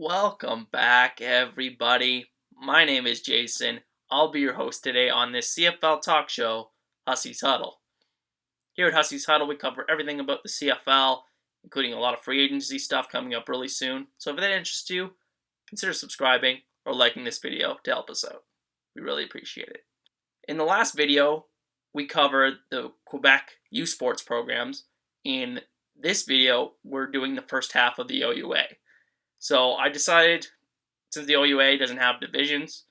Welcome back, everybody. My name is Jason. I'll be your host today on this CFL talk show, Hussey's Huddle. Here at Hussey's Huddle, we cover everything about the CFL, including a lot of free agency stuff coming up really soon. So if that interests you, consider subscribing or liking this video to help us out. We really appreciate it. In the last video, we covered the Quebec USports programs. In this video, we're doing the first half of the OUA. So I decided, since the OUA doesn't have divisions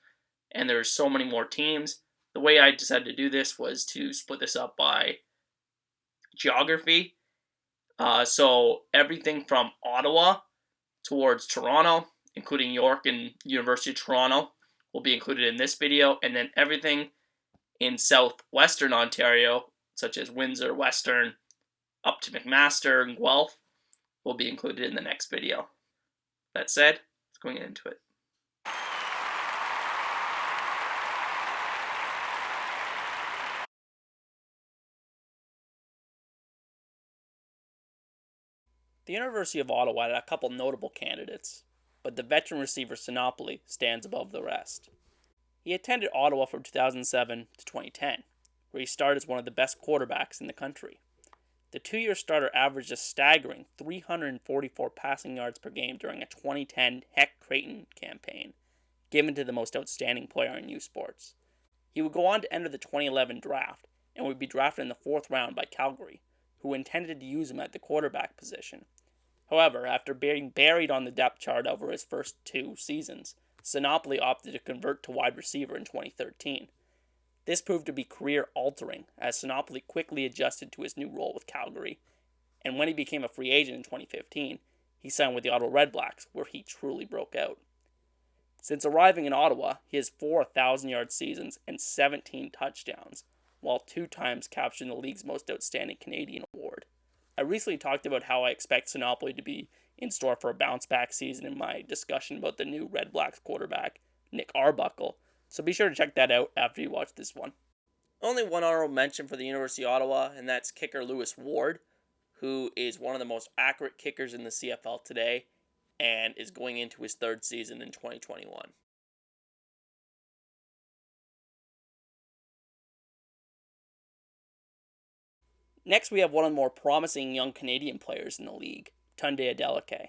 and there's so many more teams, the way I decided to do this was to split this up by geography. So everything from Ottawa towards Toronto, including York and University of Toronto, will be included in this video, and then everything in southwestern Ontario, such as Windsor, Western, up to McMaster and Guelph, will be included in the next video. That said, let's go into it. The University of Ottawa had a couple notable candidates, but the veteran receiver Sinopoli stands above the rest. He attended Ottawa from 2007 to 2010, where he started as one of the best quarterbacks in the country. The two-year starter averaged a staggering 344 passing yards per game during a 2010 Heck Creighton campaign, given to the most outstanding player in U Sports. He would go on to enter the 2011 draft, and would be drafted in the 4th round by Calgary, who intended to use him at the quarterback position. However, after being buried on the depth chart over his first 2 seasons, Sinopoli opted to convert to wide receiver in 2013. This proved to be career-altering, as Sinopoli quickly adjusted to his new role with Calgary, and when he became a free agent in 2015, he signed with the Ottawa Redblacks, where he truly broke out. Since arriving in Ottawa, he has 4 1,000-yard seasons and 17 touchdowns, while 2 times capturing the league's most outstanding Canadian award. I recently talked about how I expect Sinopoli to be in store for a bounce-back season in my discussion about the new Redblacks quarterback, Nick Arbuckle, so be sure to check that out after you watch this one. Only one honorable mention for the University of Ottawa, and that's kicker Lewis Ward, who is one of the most accurate kickers in the CFL today, and is going into his 3rd season in 2021. Next, we have one of the more promising young Canadian players in the league, Tunde Adeleke.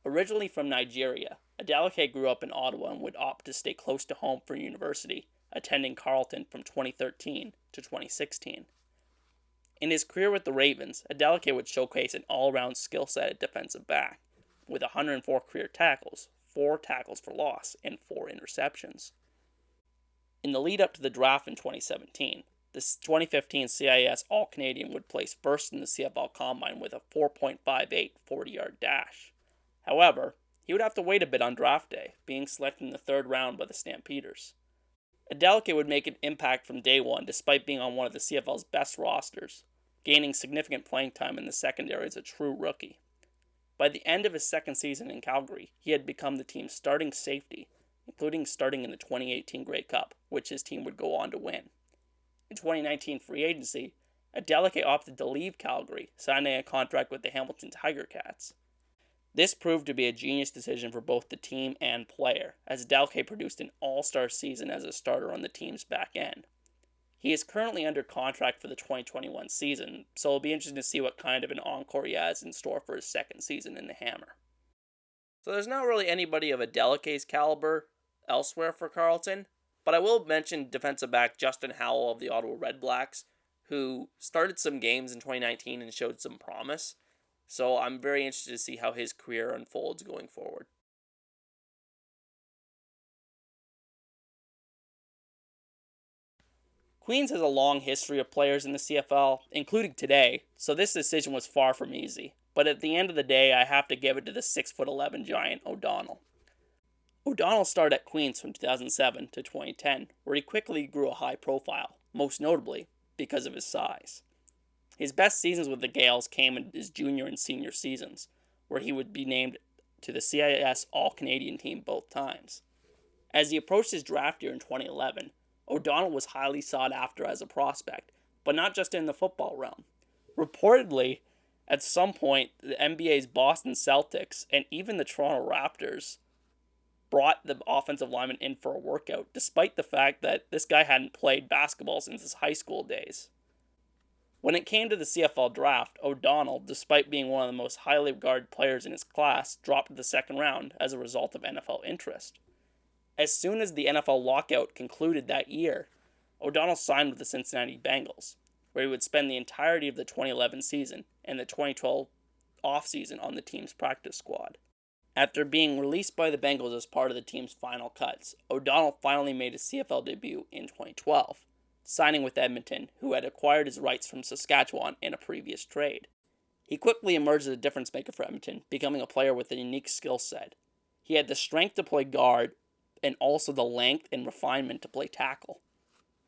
Originally from Nigeria, Adeleke grew up in Ottawa and would opt to stay close to home for university, attending Carleton from 2013 to 2016. In his career with the Ravens, Adeleke would showcase an all-around skill set at defensive back, with 104 career tackles, 4 tackles for loss, and 4 interceptions. In the lead-up to the draft in 2017, the 2015 CIS All-Canadian would place first in the CFL Combine with a 4.58 40-yard dash. However, he would have to wait a bit on draft day, being selected in the 3rd round by the Stampeders. Adeleke would make an impact from day one despite being on one of the CFL's best rosters, gaining significant playing time in the secondary as a true rookie. By the end of his 2nd season in Calgary, he had become the team's starting safety, including starting in the 2018 Grey Cup, which his team would go on to win. In 2019 free agency, Adeleke opted to leave Calgary, signing a contract with the Hamilton Tiger Cats. This proved to be a genius decision for both the team and player, as Adeleke produced an all-star season as a starter on the team's back end. He is currently under contract for the 2021 season, so it'll be interesting to see what kind of an encore he has in store for his 2nd season in the Hammer. So there's not really anybody of Adeleke's caliber elsewhere for Carleton, but I will mention defensive back Justin Howell of the Ottawa Redblacks, who started some games in 2019 and showed some promise. So I'm very interested to see how his career unfolds going forward. Queens has a long history of players in the CFL, including today, so this decision was far from easy. But at the end of the day, I have to give it to the 6'11" giant O'Donnell. O'Donnell started at Queens from 2007 to 2010, where he quickly grew a high profile, most notably because of his size. His best seasons with the Gales came in his junior and senior seasons, where he would be named to the CIS All-Canadian team both times. As he approached his draft year in 2011, O'Donnell was highly sought after as a prospect, but not just in the football realm. Reportedly, at some point, the NBA's Boston Celtics and even the Toronto Raptors brought the offensive lineman in for a workout, despite the fact that this guy hadn't played basketball since his high school days. When it came to the CFL draft, O'Donnell, despite being one of the most highly regarded players in his class, dropped to the second round as a result of NFL interest. As soon as the NFL lockout concluded that year, O'Donnell signed with the Cincinnati Bengals, where he would spend the entirety of the 2011 season and the 2012 offseason on the team's practice squad. After being released by the Bengals as part of the team's final cuts, O'Donnell finally made his CFL debut in 2012, signing with Edmonton, who had acquired his rights from Saskatchewan in a previous trade. He quickly emerged as a difference maker for Edmonton, becoming a player with a unique skill set. He had the strength to play guard and also the length and refinement to play tackle.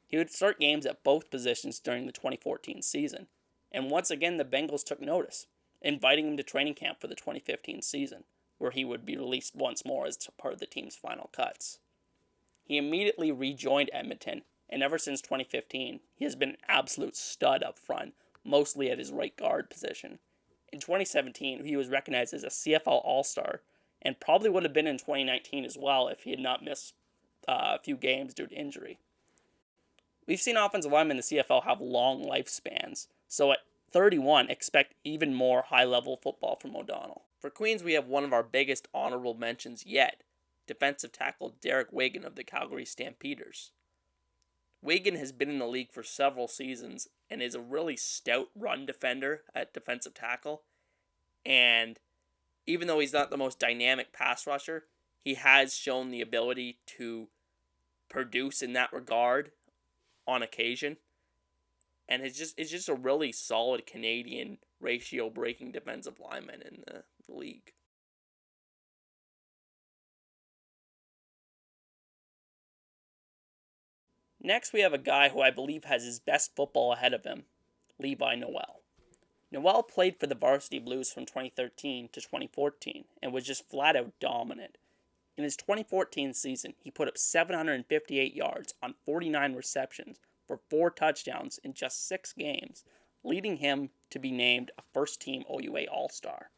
He would start games at both positions during the 2014 season, and once again the Bengals took notice, inviting him to training camp for the 2015 season, where he would be released once more as part of the team's final cuts. He immediately rejoined Edmonton, and ever since 2015, he has been an absolute stud up front, mostly at his right guard position. In 2017, he was recognized as a CFL All-Star, and probably would have been in 2019 as well if he had not missed a few games due to injury. We've seen offensive linemen in the CFL have long lifespans, so at 31, expect even more high-level football from O'Donnell. For Queens, we have one of our biggest honorable mentions yet, defensive tackle Derek Wigan of the Calgary Stampeders. Wigan has been in the league for several seasons and is a really stout run defender at defensive tackle, and even though he's not the most dynamic pass rusher, he has shown the ability to produce in that regard on occasion, and it's just a really solid Canadian ratio breaking defensive lineman in the league. Next, we have a guy who I believe has his best football ahead of him, Levi Noel. Noel played for the Varsity Blues from 2013 to 2014 and was just flat out dominant. In his 2014 season, he put up 758 yards on 49 receptions for 4 touchdowns in just 6 games, leading him to be named a first-team OUA All-Star.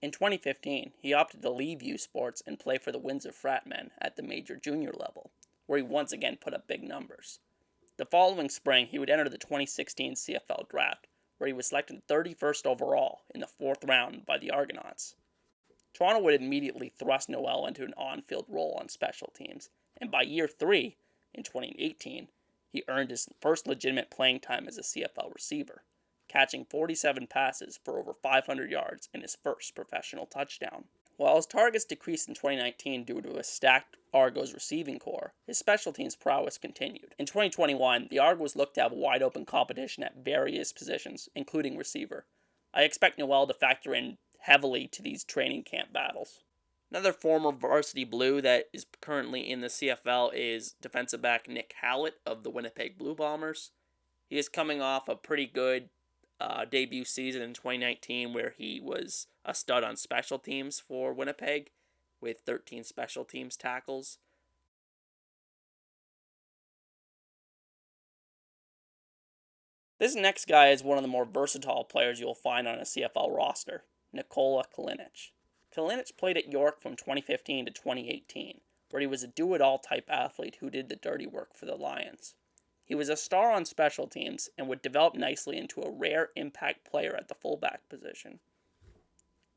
In 2015, he opted to leave U Sports and play for the Windsor Fratmen at the major junior level, where he once again put up big numbers. The following spring, he would enter the 2016 CFL Draft, where he was selected 31st overall in the 4th round by the Argonauts. Toronto would immediately thrust Noel into an on-field role on special teams, and by year 3, in 2018, he earned his first legitimate playing time as a CFL receiver, catching 47 passes for over 500 yards in his first professional touchdown. While his targets decreased in 2019 due to a stacked Argos receiving core, his special teams prowess continued. In 2021, the Argos looked to have wide open competition at various positions, including receiver. I expect Noel to factor in heavily to these training camp battles. Another former Varsity Blue that is currently in the CFL is defensive back Nick Hallett of the Winnipeg Blue Bombers. He is coming off a pretty good debut season in 2019 where he was a stud on special teams for Winnipeg with 13 special teams tackles. This next guy is one of the more versatile players you'll find on a CFL roster, Nikola Kalinic. Kalinic played at York from 2015 to 2018, where he was a do-it-all type athlete who did the dirty work for the Lions. He was a star on special teams and would develop nicely into a rare impact player at the fullback position.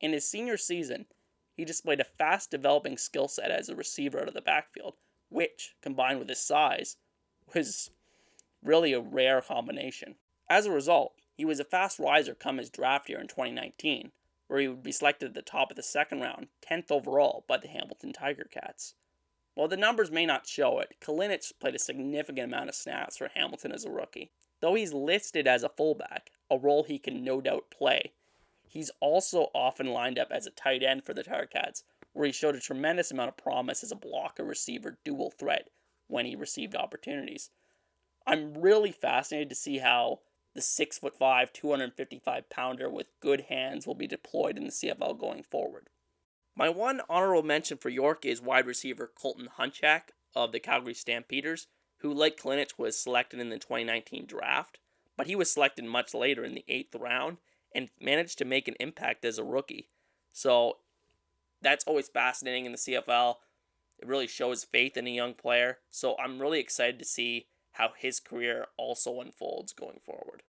In his senior season, he displayed a fast developing skill set as a receiver out of the backfield, which, combined with his size, was really a rare combination. As a result, he was a fast riser come his draft year in 2019, where he would be selected at the top of the second round, 10th overall by the Hamilton Tiger Cats. While the numbers may not show it, Kalinic played a significant amount of snaps for Hamilton as a rookie. Though he's listed as a fullback, a role he can no doubt play, he's also often lined up as a tight end for the Tiger Cats, where he showed a tremendous amount of promise as a blocker-receiver dual threat when he received opportunities. I'm really fascinated to see how the 6'5", 255-pounder with good hands will be deployed in the CFL going forward. My one honorable mention for York is wide receiver Colton Hunchak of the Calgary Stampeders, who, like Kalinic, was selected in the 2019 draft, but he was selected much later in the 8th round and managed to make an impact as a rookie. So that's always fascinating in the CFL. It really shows faith in a young player, so I'm really excited to see how his career also unfolds going forward.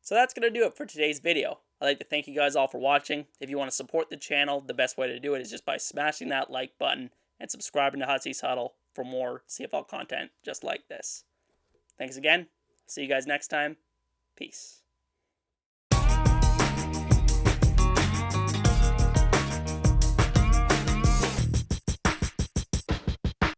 So that's going to do it for today's video. I'd like to thank you guys all for watching. If you want to support the channel, the best way to do it is just by smashing that like button and subscribing to Hussey's Huddle for more CFL content just like this. Thanks again. See you guys next time. Peace.